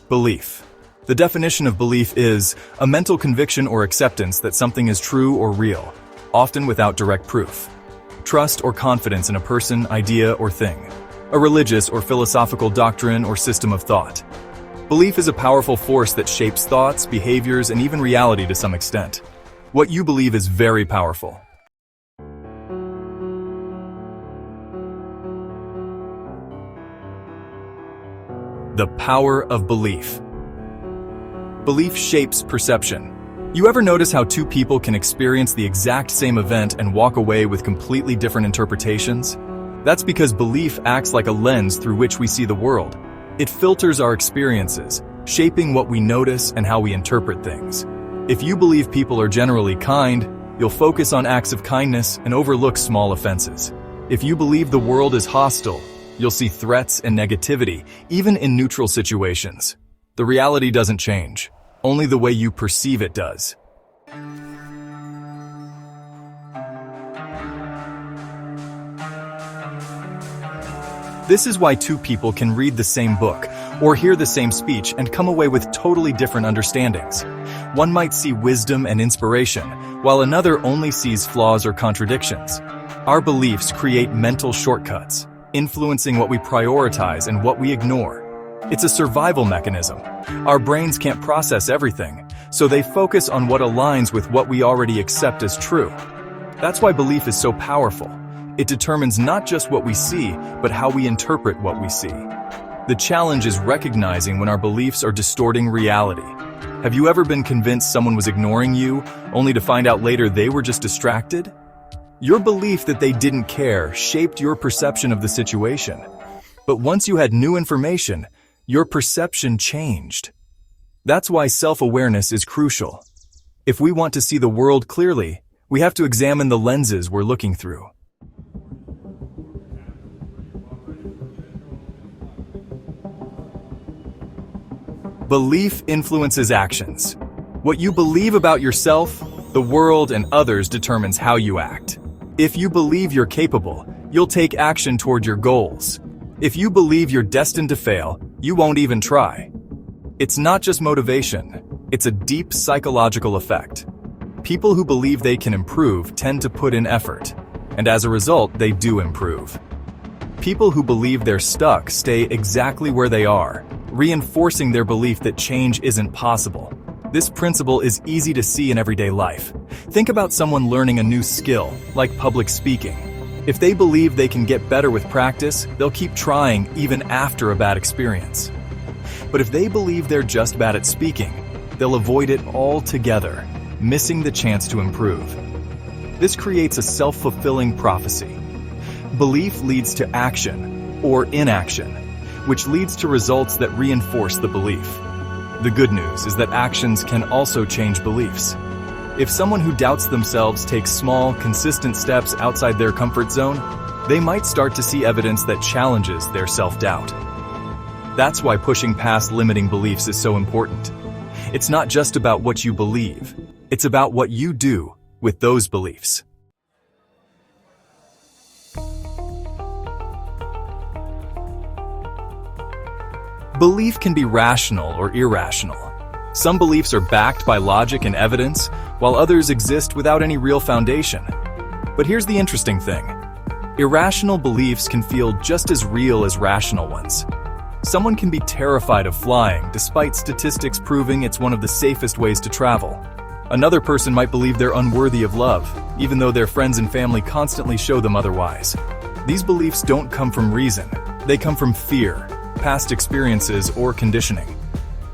Belief. The definition of belief is a mental conviction or acceptance that something is true or real, often without direct proof. Trust or confidence in a person, idea, or thing. A religious or philosophical doctrine or system of thought. Belief is a powerful force that shapes thoughts, behaviors, and even reality to some extent. What you believe is very powerful. The power of belief. Belief shapes perception. You ever notice how two people can experience the exact same event and walk away with completely different interpretations? That's because belief acts like a lens through which we see the world. It filters our experiences, shaping what we notice and how we interpret things. If you believe people are generally kind, you'll focus on acts of kindness and overlook small offenses. If you believe the world is hostile, you'll see threats and negativity, even in neutral situations. The reality doesn't change. Only the way you perceive it does. This is why two people can read the same book or hear the same speech and come away with totally different understandings. One might see wisdom and inspiration, while another only sees flaws or contradictions. Our beliefs create mental shortcuts, influencing what we prioritize and what we ignore. It's a survival mechanism. Our brains can't process everything, so they focus on what aligns with what we already accept as true. That's why belief is so powerful. It determines not just what we see, but how we interpret what we see. The challenge is recognizing when our beliefs are distorting reality. Have you ever been convinced someone was ignoring you, only to find out later they were just distracted? Your belief that they didn't care shaped your perception of the situation. But once you had new information, your perception changed. That's why self-awareness is crucial. If we want to see the world clearly, we have to examine the lenses we're looking through. Belief influences actions. What you believe about yourself, the world, and others determines how you act. If you believe you're capable, you'll take action toward your goals. If you believe you're destined to fail, you won't even try. It's not just motivation, it's a deep psychological effect. People who believe they can improve tend to put in effort, and as a result, they do improve. People who believe they're stuck stay exactly where they are, reinforcing their belief that change isn't possible. This principle is easy to see in everyday life. Think about someone learning a new skill, like public speaking. If they believe they can get better with practice, they'll keep trying even after a bad experience. But if they believe they're just bad at speaking, they'll avoid it altogether, missing the chance to improve. This creates a self-fulfilling prophecy. Belief leads to action, or inaction, which leads to results that reinforce the belief. The good news is that actions can also change beliefs. If someone who doubts themselves takes small, consistent steps outside their comfort zone, they might start to see evidence that challenges their self-doubt. That's why pushing past limiting beliefs is so important. It's not just about what you believe, it's about what you do with those beliefs. Belief can be rational or irrational. Some beliefs are backed by logic and evidence, while others exist without any real foundation. But here's the interesting thing. Irrational beliefs can feel just as real as rational ones. Someone can be terrified of flying, despite statistics proving it's one of the safest ways to travel. Another person might believe they're unworthy of love, even though their friends and family constantly show them otherwise. These beliefs don't come from reason. They come from fear, past experiences, or conditioning.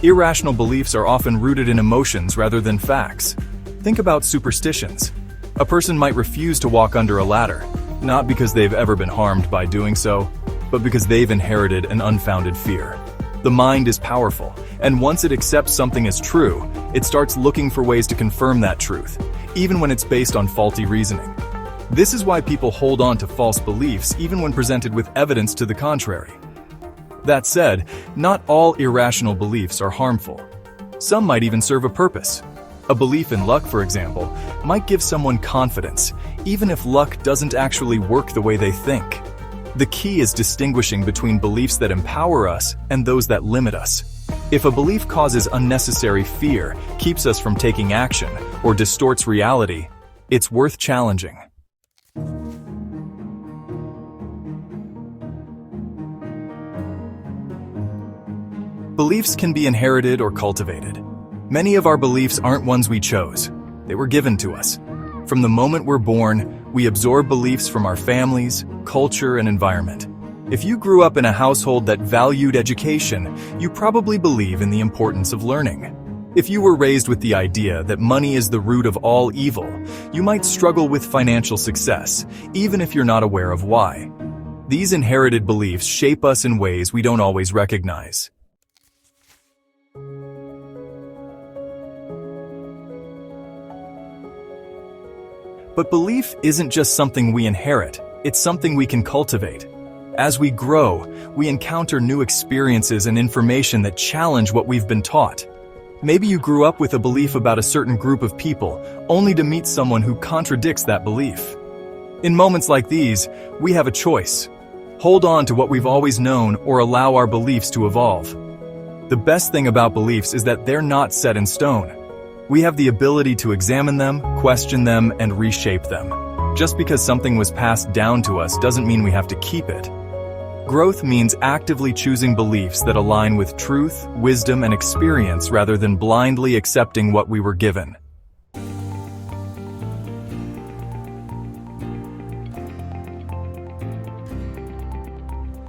Irrational beliefs are often rooted in emotions rather than facts. Think about superstitions. A person might refuse to walk under a ladder, not because they've ever been harmed by doing so, but because they've inherited an unfounded fear. The mind is powerful, and once it accepts something as true, it starts looking for ways to confirm that truth, even when it's based on faulty reasoning. This is why people hold on to false beliefs even when presented with evidence to the contrary. That said, not all irrational beliefs are harmful. Some might even serve a purpose. A belief in luck, for example, might give someone confidence, even if luck doesn't actually work the way they think. The key is distinguishing between beliefs that empower us and those that limit us. If a belief causes unnecessary fear, keeps us from taking action, or distorts reality, it's worth challenging. Beliefs can be inherited or cultivated. Many of our beliefs aren't ones we chose. They were given to us. From the moment we're born, we absorb beliefs from our families, culture, and environment. If you grew up in a household that valued education, you probably believe in the importance of learning. If you were raised with the idea that money is the root of all evil, you might struggle with financial success, even if you're not aware of why. These inherited beliefs shape us in ways we don't always recognize. But belief isn't just something we inherit, it's something we can cultivate. As we grow, we encounter new experiences and information that challenge what we've been taught. Maybe you grew up with a belief about a certain group of people, only to meet someone who contradicts that belief. In moments like these, we have a choice. Hold on to what we've always known or allow our beliefs to evolve. The best thing about beliefs is that they're not set in stone. We have the ability to examine them, question them, and reshape them. Just because something was passed down to us doesn't mean we have to keep it. Growth means actively choosing beliefs that align with truth, wisdom, and experience rather than blindly accepting what we were given.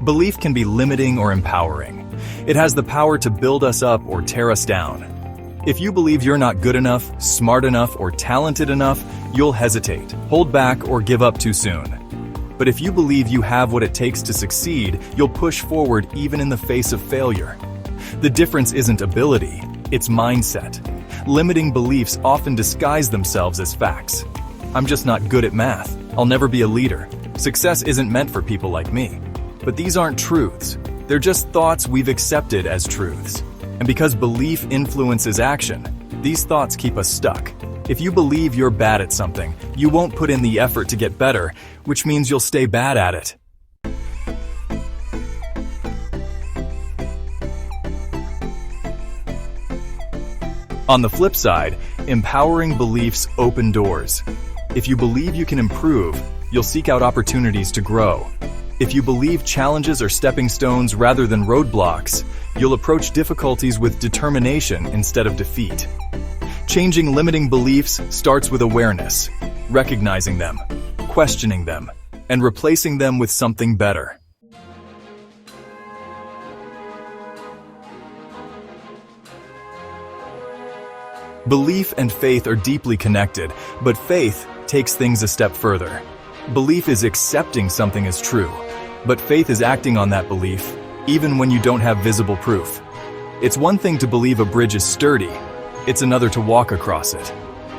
Belief can be limiting or empowering. It has the power to build us up or tear us down. If you believe you're not good enough, smart enough, or talented enough, you'll hesitate, hold back, or give up too soon. But if you believe you have what it takes to succeed, you'll push forward even in the face of failure. The difference isn't ability, it's mindset. Limiting beliefs often disguise themselves as facts. I'm just not good at math. I'll never be a leader. Success isn't meant for people like me. But these aren't truths. They're just thoughts we've accepted as truths. And because belief influences action, these thoughts keep us stuck. If you believe you're bad at something, you won't put in the effort to get better, which means you'll stay bad at it. On the flip side, empowering beliefs open doors. If you believe you can improve, you'll seek out opportunities to grow. If you believe challenges are stepping stones rather than roadblocks, you'll approach difficulties with determination instead of defeat. Changing limiting beliefs starts with awareness, recognizing them, questioning them, and replacing them with something better. Belief and faith are deeply connected, but faith takes things a step further. Belief is accepting something as true, but faith is acting on that belief, even when you don't have visible proof. It's one thing to believe a bridge is sturdy, it's another to walk across it.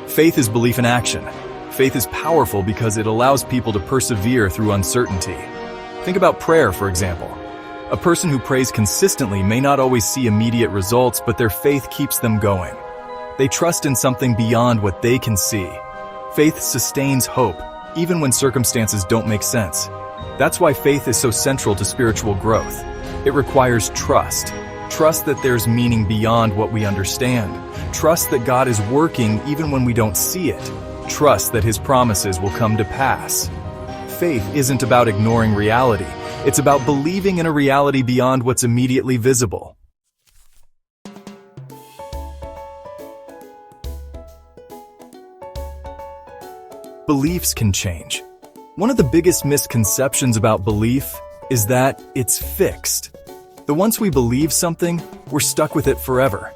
Faith is belief in action. Faith is powerful because it allows people to persevere through uncertainty. Think about prayer, for example. A person who prays consistently may not always see immediate results, but their faith keeps them going. They trust in something beyond what they can see. Faith sustains hope, even when circumstances don't make sense. That's why faith is so central to spiritual growth. It requires trust. Trust that there's meaning beyond what we understand. Trust that God is working even when we don't see it. Trust that His promises will come to pass. Faith isn't about ignoring reality. It's about believing in a reality beyond what's immediately visible. Beliefs can change. One of the biggest misconceptions about belief is that it's fixed. That once we believe something, we're stuck with it forever.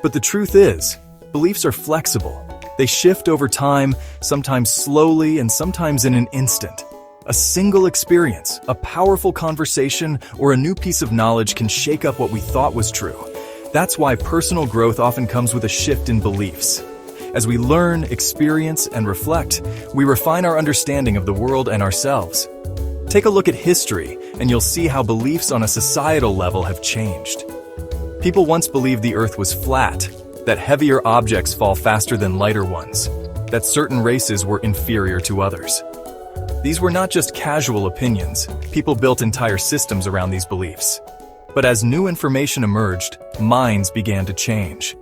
But the truth is, beliefs are flexible. They shift over time, sometimes slowly and sometimes in an instant. A single experience, a powerful conversation, or a new piece of knowledge can shake up what we thought was true. That's why personal growth often comes with a shift in beliefs. As we learn, experience, and reflect, we refine our understanding of the world and ourselves. Take a look at history, and you'll see how beliefs on a societal level have changed. People once believed the Earth was flat, that heavier objects fall faster than lighter ones, that certain races were inferior to others. These were not just casual opinions. People built entire systems around these beliefs. But as new information emerged, minds began to change.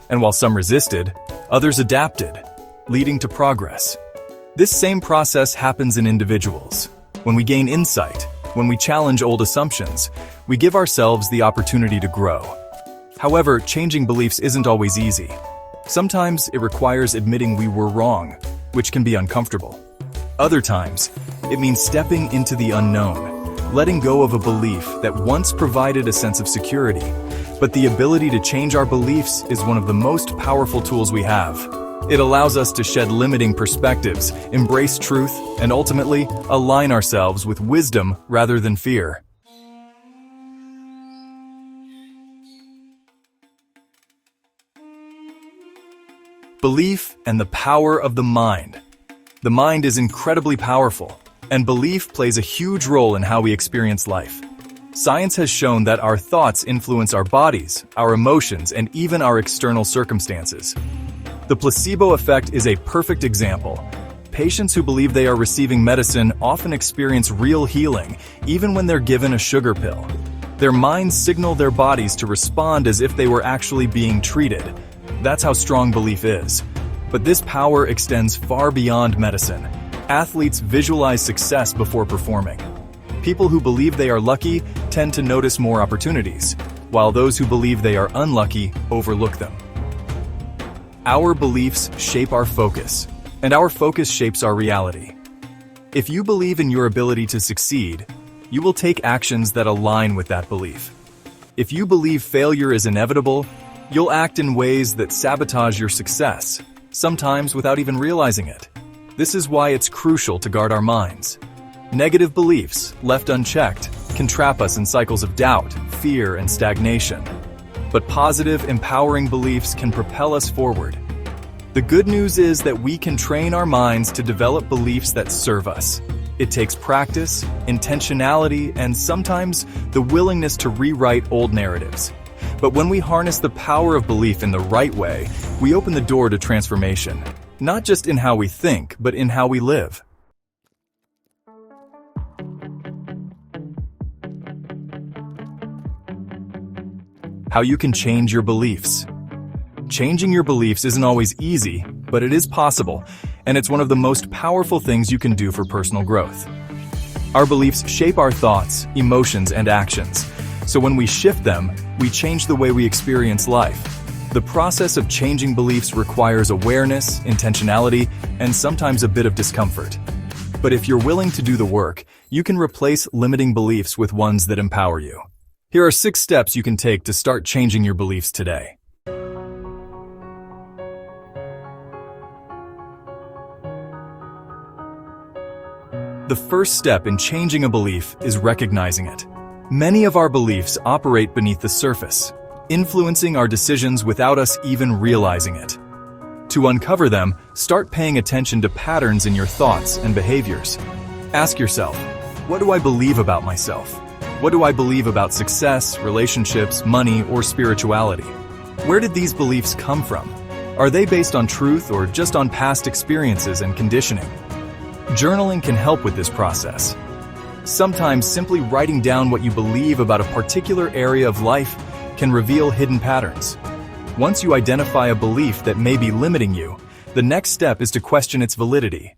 And while some resisted, others adapted, leading to progress. This same process happens in individuals. When we gain insight, when we challenge old assumptions, we give ourselves the opportunity to grow. However, changing beliefs isn't always easy. Sometimes it requires admitting we were wrong, which can be uncomfortable. Other times, it means stepping into the unknown, letting go of a belief that once provided a sense of security. But the ability to change our beliefs is one of the most powerful tools we have. It allows us to shed limiting perspectives, embrace truth, and ultimately align ourselves with wisdom rather than fear. Belief and the power of the mind. The mind is incredibly powerful, and belief plays a huge role in how we experience life. Science has shown that our thoughts influence our bodies, our emotions, and even our external circumstances. The placebo effect is a perfect example. Patients who believe they are receiving medicine often experience real healing, even when they're given a sugar pill. Their minds signal their bodies to respond as if they were actually being treated. That's how strong belief is. But this power extends far beyond medicine. Athletes visualize success before performing. People who believe they are lucky tend to notice more opportunities, while those who believe they are unlucky overlook them. Our beliefs shape our focus, and our focus shapes our reality. If you believe in your ability to succeed, you will take actions that align with that belief. If you believe failure is inevitable, you'll act in ways that sabotage your success, sometimes without even realizing it. This is why it's crucial to guard our minds. Negative beliefs, left unchecked, can trap us in cycles of doubt, fear, and stagnation. But positive, empowering beliefs can propel us forward. The good news is that we can train our minds to develop beliefs that serve us. It takes practice, intentionality, and sometimes the willingness to rewrite old narratives. But when we harness the power of belief in the right way, we open the door to transformation, not just in how we think, but in how we live. How you can change your beliefs. Changing your beliefs isn't always easy, but it is possible, and it's one of the most powerful things you can do for personal growth. Our beliefs shape our thoughts, emotions, and actions. So when we shift them, we change the way we experience life. The process of changing beliefs requires awareness, intentionality, and sometimes a bit of discomfort. But if you're willing to do the work, you can replace limiting beliefs with ones that empower you. Here are 6 steps you can take to start changing your beliefs today. The first step in changing a belief is recognizing it. Many of our beliefs operate beneath the surface, influencing our decisions without us even realizing it. To uncover them, start paying attention to patterns in your thoughts and behaviors. Ask yourself, what do I believe about myself? What do I believe about success, relationships, money, or spirituality? Where did these beliefs come from? Are they based on truth or just on past experiences and conditioning? Journaling can help with this process. Sometimes simply writing down what you believe about a particular area of life can reveal hidden patterns. Once you identify a belief that may be limiting you, the next step is to question its validity.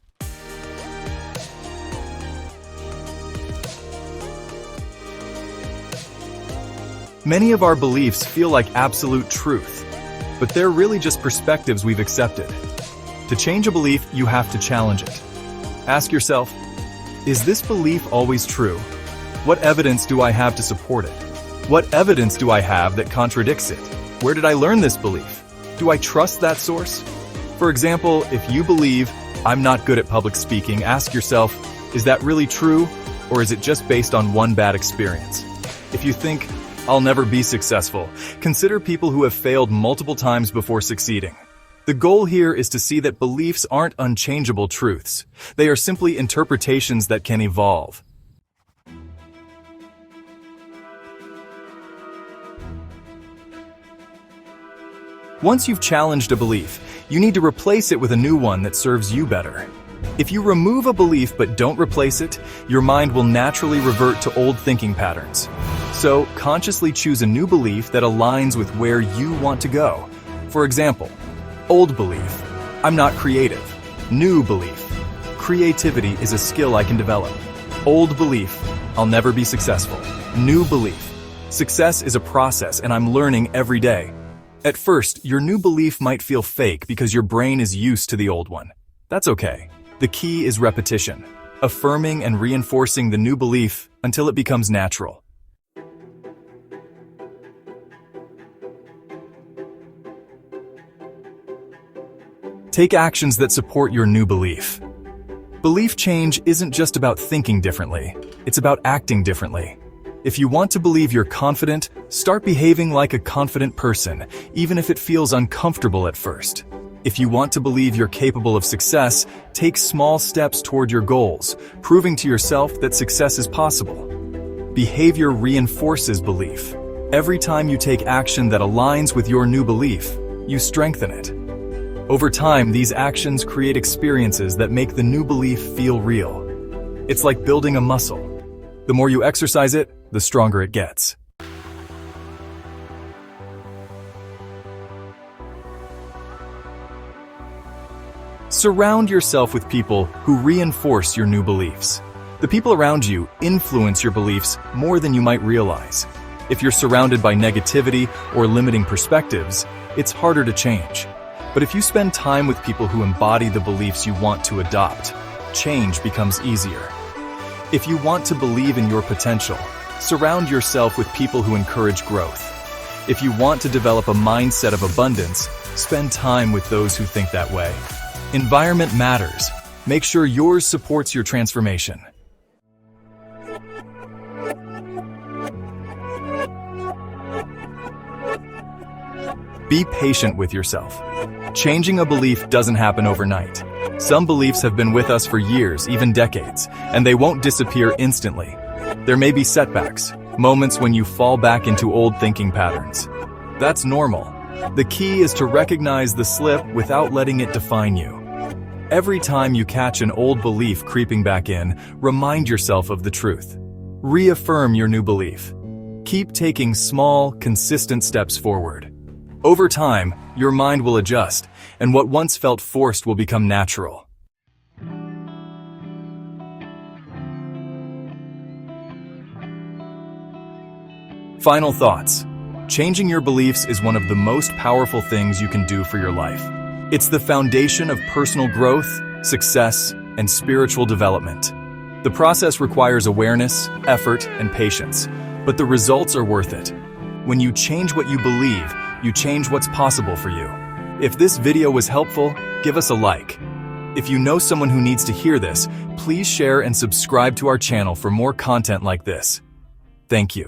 Many of our beliefs feel like absolute truth, but they're really just perspectives we've accepted. To change a belief, you have to challenge it. Ask yourself, is this belief always true? What evidence do I have to support it? What evidence do I have that contradicts it? Where did I learn this belief? Do I trust that source? For example, if you believe, I'm not good at public speaking, ask yourself, is that really true, or is it just based on one bad experience? If you think, I'll never be successful, consider people who have failed multiple times before succeeding. The goal here is to see that beliefs aren't unchangeable truths. They are simply interpretations that can evolve. Once you've challenged a belief, you need to replace it with a new one that serves you better. If you remove a belief but don't replace it, your mind will naturally revert to old thinking patterns. So, consciously choose a new belief that aligns with where you want to go. For example, old belief, I'm not creative. New belief, creativity is a skill I can develop. Old belief, I'll never be successful. New belief, success is a process and I'm learning every day. At first, your new belief might feel fake because your brain is used to the old one. That's okay. The key is repetition, affirming and reinforcing the new belief until it becomes natural. Take actions that support your new belief. Belief change isn't just about thinking differently, it's about acting differently. If you want to believe you're confident, start behaving like a confident person, even if it feels uncomfortable at first. If you want to believe you're capable of success, take small steps toward your goals, proving to yourself that success is possible. Behavior reinforces belief. Every time you take action that aligns with your new belief, you strengthen it. Over time, these actions create experiences that make the new belief feel real. It's like building a muscle. The more you exercise it, the stronger it gets. Surround yourself with people who reinforce your new beliefs. The people around you influence your beliefs more than you might realize. If you're surrounded by negativity or limiting perspectives, it's harder to change. But if you spend time with people who embody the beliefs you want to adopt, change becomes easier. If you want to believe in your potential, surround yourself with people who encourage growth. If you want to develop a mindset of abundance, spend time with those who think that way. Environment matters. Make sure yours supports your transformation. Be patient with yourself. Changing a belief doesn't happen overnight. Some beliefs have been with us for years, even decades, and they won't disappear instantly. There may be setbacks, moments when you fall back into old thinking patterns. That's normal. The key is to recognize the slip without letting it define you. Every time you catch an old belief creeping back in, remind yourself of the truth. Reaffirm your new belief. Keep taking small, consistent steps forward. Over time, your mind will adjust, and what once felt forced will become natural. Final thoughts. Changing your beliefs is one of the most powerful things you can do for your life. It's the foundation of personal growth, success, and spiritual development. The process requires awareness, effort, and patience, but the results are worth it. When you change what you believe, you change what's possible for you. If this video was helpful, give us a like. If you know someone who needs to hear this, please share and subscribe to our channel for more content like this. Thank you.